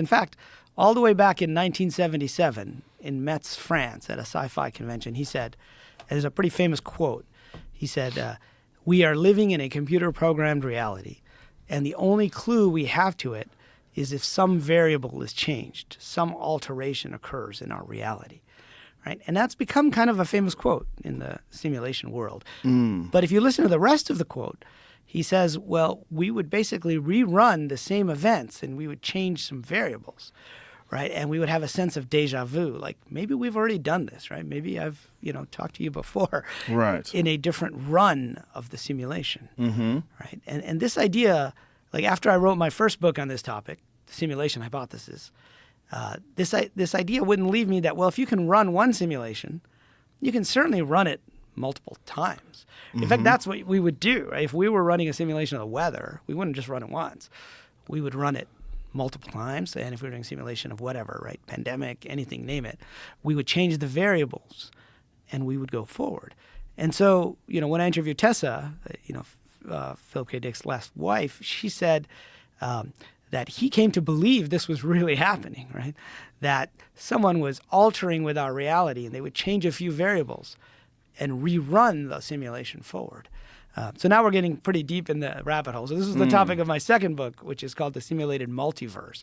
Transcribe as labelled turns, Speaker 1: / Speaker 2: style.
Speaker 1: In fact, all the way back in 1977 in Metz, France, at a sci-fi convention, he said, and there's a pretty famous quote, he said, "We are living in a computer-programmed reality, and the only clue we have to it is if some variable is changed, some alteration occurs in our reality." Right? And that's become kind of a famous quote in the simulation world. But if you listen to the rest of the quote, he says, well, we would basically rerun the same events and we would change some variables, right? And we would have a sense of deja vu, like maybe we've already done this, right? Maybe I've, talked to you before,
Speaker 2: right,
Speaker 1: in a different run of the simulation, right? And this idea, like after I wrote my first book on this topic, the simulation hypothesis, this idea wouldn't leave me that, well, if you can run one simulation, you can certainly run it multiple times. In fact, that's what we would do, right? If we were running a simulation of the weather, we wouldn't just run it once. We would run it multiple times. And if we were doing a simulation of whatever, right, pandemic, anything, name it, we would change the variables and we would go forward. And so, when I interviewed Tessa, Philip K. Dick's last wife, she said that he came to believe this was really happening, right? That someone was altering with our reality and they would change a few variables and rerun the simulation forward. So now we're getting pretty deep in the rabbit hole. So this is the topic of my second book, which is called The Simulated Multiverse.